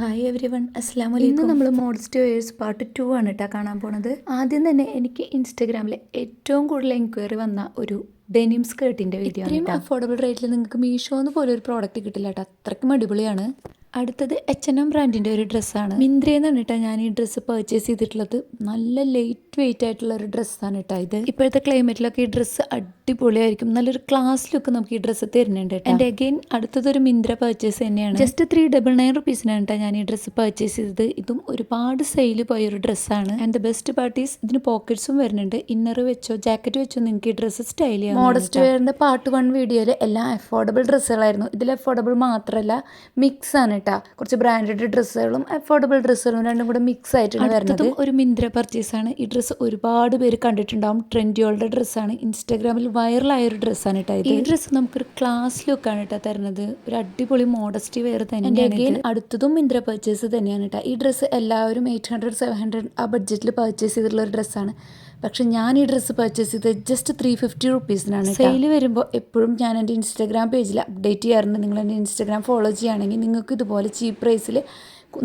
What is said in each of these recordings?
Hi every one, അസ്സാം വലൈക്കും. ഇന്ന് നമ്മൾ മോഡസ്റ്റ് വെയേഴ്സ് പാർട്ട് 2 ആണ് കേട്ടോ കാണാൻ പോണത്. ആദ്യം തന്നെ എനിക്ക് ഇൻസ്റ്റാഗ്രാമിൽ ഏറ്റവും കൂടുതൽ എൻക്വയറി വന്ന ഒരു ഡെനിം സ്കേർട്ടിൻ്റെ വീഡിയോ. ഇത്രയും അഫോർഡബിൾ റേറ്റിൽ നിങ്ങൾക്ക് മീഷോന്ന് പോലെ ഒരു പ്രോഡക്റ്റ് കിട്ടില്ല കേട്ടോ, അത്രയ്ക്കും അടിപൊളിയാണ്. അടുത്തത് H&M ബ്രാൻഡിൻ്റെ ഒരു ഡ്രസ്സാണ്. മിന്ത്രയെന്നാണ് കേട്ടോ ഞാൻ ഈ ഡ്രസ്സ് പർച്ചേസ് ചെയ്തിട്ടുള്ളത്. നല്ല ലൈറ്റ് വെയിറ്റ് ആയിട്ടുള്ള ഒരു ഡ്രസ്സാണ് കേട്ടോ ഇത്. ഇപ്പോഴത്തെ ക്ലൈമറ്റിലൊക്കെ ഈ ഡ്രസ്സ് അടിപൊളിയായിരിക്കും. നല്ലൊരു ക്ലാസ് ലുക്ക് നമുക്ക് ഈ ഡ്രസ്സ് തരുന്നുണ്ട് കേട്ടോ. ആൻഡ് അഗെയിൻ അടുത്തതൊരു മിന്ത്ര പർച്ചേസ് തന്നെയാണ്. ജസ്റ്റ് 399 റുപ്പീസിനാണ് കേട്ടോ ഞാൻ ഈ ഡ്രസ്സ് പർച്ചേസ് ചെയ്തത്. ഇതും ഒരുപാട് സെയിൽ പോയൊരു ഡ്രസ്സാണ്. And the best part is ഇതിന് പോക്കറ്റ്സും വരുന്നുണ്ട്. ഇന്നർ വെച്ചോ ജാക്കറ്റ് വെച്ചോ നിങ്ങൾക്ക് ഈ ഡ്രസ്സ് സ്റ്റൈൽ ചെയ്യാം. മോഡസ്റ്റ് വെയറിൻ്റെ പാർട്ട് 1 വീഡിയോയിൽ എല്ലാം അഫോർഡബിൾ ഡ്രസ്സുകളായിരുന്നു. ഇതിൽ അഫോർഡബിൾ മാത്രമല്ല മിക്സ് ആണ്. കുറച്ച് ബ്രാൻഡഡ് ഡ്രസ്സുകളും അഫോർഡബിൾ ഡ്രസ്സുകളും രണ്ടും കൂടെ മിക്സ് ആയിട്ടാണ് വരുന്നത്. ഒരു മിന്ത്ര പർച്ചേസ് ആണ്. ഈ ഡ്രസ്സ് ഒരുപാട് പേര് കണ്ടിട്ടുണ്ടാവും. ട്രെൻഡിയോളുടെ ഡ്രസ്സാണ്. ഇൻസ്റ്റാഗ്രാമിൽ വൈറലായ ഒരു ഡ്രസ്സാണ് കേട്ടോ. ഈ ഡ്രസ്സ് നമുക്കൊരു ക്ലാസ് ലുക്കാണ് കേട്ടോ തരുന്നത്. ഒരു അടിപൊളി മോഡസ്റ്റി വെയർ തന്നെയാണ്. അടുത്തതും മിന്ത്ര പർച്ചേസ് തന്നെയാണ് കേട്ടോ. ഈ ഡ്രസ്സ് എല്ലാവരും 800 700 ആ ബഡ്ജറ്റിൽ പർച്ചേസ് ചെയ്തിട്ടുള്ള ഒരു ഡ്രസ്സാണ്. പക്ഷെ ഞാൻ ഈ ഡ്രസ്സ് പർച്ചേസ് ചെയ്തത് ജസ്റ്റ് 350 റുപ്പീസിനാണ്. സെയിൽ വരുമ്പോൾ എപ്പോഴും ഞാൻ എൻ്റെ ഇൻസ്റ്റാഗ്രാം പേജിൽ അപ്ഡേറ്റ് ചെയ്യാറുണ്ട്. നിങ്ങൾ എൻ്റെ ഇൻസ്റ്റാഗ്രാം ഫോളോ ചെയ്യുകയാണെങ്കിൽ നിങ്ങൾക്ക് ഇതുപോലെ ചീപ്പ് പ്രൈസിൽ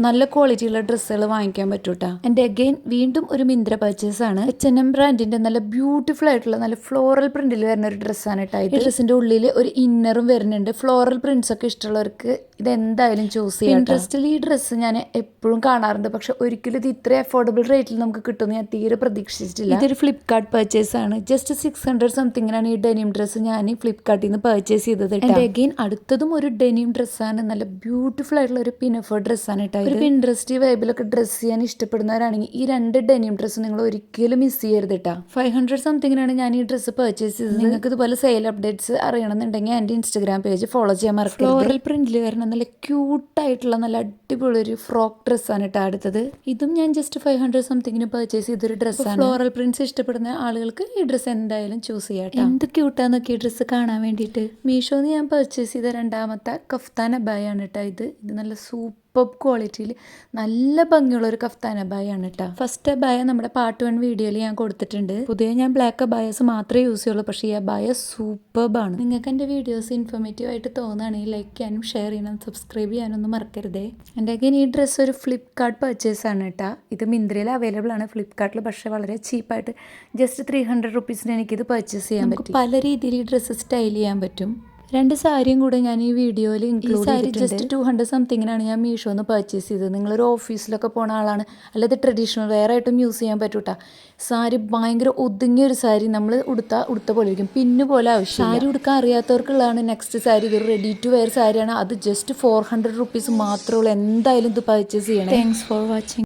നല്ല ക്വാളിറ്റിയുള്ള ഡ്രസ്സുകൾ വാങ്ങിക്കാൻ പറ്റും കേട്ടോ. എൻ്റെ അഗെയിൻ വീണ്ടും ഒരു മിന്ത്ര പർച്ചേസ് ആണ്. H&M ബ്രാൻഡിൻ്റെ നല്ല ബ്യൂട്ടിഫുൾ ആയിട്ടുള്ള നല്ല ഫ്ലോറൽ പ്രിന്റിൽ വരുന്ന ഒരു ഡ്രസ്സാണ് കേട്ടോ. ഈ ഡ്രസ്സിൻ്റെ ഉള്ളിൽ ഒരു ഇന്നറും വരുന്നുണ്ട്. ഫ്ലോറൽ പ്രിന്റ്സ് ഒക്കെ ഇഷ്ടമുള്ളവർക്ക് ഇത് എന്തായാലും ചൂസ് ചെയ്യാം. ഇൻട്രസ്റ്റിൽ ഈ ഡ്രസ്സ് ഞാൻ എപ്പോഴും കാണാറുണ്ട്. പക്ഷെ ഒരിക്കലും ഇത് ഇത്ര അഫോർഡബിൾ റേറ്റിൽ നമുക്ക് കിട്ടുമെന്ന് ഞാൻ തീരെ പ്രതീക്ഷിച്ചിട്ടില്ല. ഇതൊരു ഫ്ലിപ്കാർട്ട് പർച്ചേസ് ആണ്. ജസ്റ്റ് 600 സംതിങ്ങിനാണ് ഈ ഡെനിം ഡ്രസ്സ് ഞാൻ ഫ്ലിപ്കാർട്ടിൽ നിന്ന് പർച്ചേസ് ചെയ്തത്. എൻ്റെ അഗെയിൻ അടുത്തതും ഒരു ഡെനിം ഡ്രസ്സാണ്. നല്ല ബ്യൂട്ടിഫുൾ ആയിട്ടുള്ള ഒരു പിനഫർ ഡ്രസ്സാണ് കേട്ടോ. ഒരു പിൻട്രസ്റ്റ് വൈബിലൊക്കെ ഡ്രസ്സ് ചെയ്യാൻ ഇഷ്ടപ്പെടുന്നവരാണെങ്കിൽ ഈ 2 ഡെനിം ഡ്രസ്സ് നിങ്ങൾ ഒരിക്കലും മിസ് ചെയ്യരുത് കേട്ടോ. 500 സംതിങ്ങിനാണ് ഞാൻ ഈ ഡ്രസ്സ് പർച്ചേസ് ചെയ്തത്. നിങ്ങൾക്ക് ഇതുപോലെ സെയിൽ അപ്ഡേറ്റ്സ് അറിയണമെന്നുണ്ടെങ്കിൽ എൻ്റെ ഇൻസ്റ്റാഗ്രാം പേജ് ഫോളോ ചെയ്യാൻ മറക്കരുത്. ഫ്ലോറൽ പ്രിന്റിൽ വരുന്ന നല്ല ക്യൂട്ടായിട്ടുള്ള നല്ല അടിപൊളി ഒരു ഫ്രോക്ക് ഡ്രസ്സാണ് കേട്ടോ അടുത്തത്. ഇതും ഞാൻ ജസ്റ്റ് 500 സംതിങ്ങിന് പർച്ചേസ് ചെയ്തൊരു ഡ്രസ്സാണ്. ഫ്ലോറൽ പ്രിന്റ്സ് ഇഷ്ടപ്പെടുന്ന ആളുകൾക്ക് ഈ ഡ്രസ്സ് എന്തായാലും ചൂസ് ചെയ്യാം. എന്ത് ക്യൂട്ടാന്നൊക്കെ ഈ ഡ്രസ്സ് കാണാൻ വേണ്ടിയിട്ട്. മീഷോന്ന് ഞാൻ പർച്ചേസ് ചെയ്ത രണ്ടാമത്തെ കഫ്താൻ അബായാണ് കേട്ടോ ഇത്. നല്ല സൂപ്പർ ക്വാളിറ്റിയിൽ നല്ല ഭംഗിയുള്ള ഒരു കഫ്താൻ അബായാണ് കേട്ടോ. ഫസ്റ്റ് അബായ നമ്മുടെ പാർട്ട് 1 വീഡിയോയിൽ ഞാൻ കൊടുത്തിട്ടുണ്ട്. പുതിയ ഞാൻ ബ്ലാക്ക് അബായസ് മാത്രമേ യൂസ് ചെയ്യുള്ളൂ. പക്ഷേ ഈ അബായ സൂപ്പർബാണ്. നിങ്ങൾക്ക് എൻ്റെ വീഡിയോസ് ഇൻഫോർമേറ്റീവ് ആയിട്ട് തോന്നുകയാണെങ്കിൽ ലൈക്ക് ചെയ്യാനും ഷെയർ ചെയ്യാനും സബ്സ്ക്രൈബ് ചെയ്യാനൊന്നും മറക്കരുതേ. എൻ്റെ അഗൈൻ ഈ ഡ്രസ്സ് ഒരു ഫ്ലിപ്കാർട്ട് പർച്ചേസ് ആണ് കേട്ടോ. ഇത് മിന്ത്രയിൽ അവൈലബിൾ ആണ്, ഫ്ലിപ്കാർട്ടിൽ പക്ഷേ വളരെ ചീപ്പായിട്ട് ജസ്റ്റ് 300 റുപ്പീസിന് എനിക്കിത് പർച്ചേസ് ചെയ്യാൻ പറ്റും. പല രീതിയിൽ ഈ ഡ്രസ്സ് സ്റ്റൈൽ ചെയ്യാൻ പറ്റും. 2 സാരിയും കൂടെ ഞാൻ ഈ വീഡിയോയിൽ ഇൻക്ലൂഡ് ചെയ്തിട്ടുണ്ട്. ജസ്റ്റ് 200 സംതിങ്ങിനാണ് ഞാൻ മീഷോന്ന് പർച്ചേസ് ചെയ്തത്. നിങ്ങളൊരു ഓഫീസിലൊക്കെ പോണ ആളാണ്, അല്ലാതെ ട്രഡീഷണൽ വെയർ ആയിട്ടും യൂസ് ചെയ്യാൻ പറ്റൂട്ടാ. സാരി ഭയങ്കര ഒതുങ്ങിയൊരു സാരി, നമ്മൾ ഉടുത്ത പോലെ ഇരിക്കും, പിന്നു പോലെ ആവശ്യം. സാരി ഉടുക്കാൻ അറിയാത്തവർക്കുള്ളതാണ് നെക്സ്റ്റ് സാരി. ഇതൊരു റെഡി ടു വെയർ സാരിയാണ്. അത് ജസ്റ്റ് 400 റുപ്പീസ് മാത്രമേ ഉള്ളൂ. എന്തായാലും ഇത് പർച്ചേസ് ചെയ്യണം. Thanks for watching.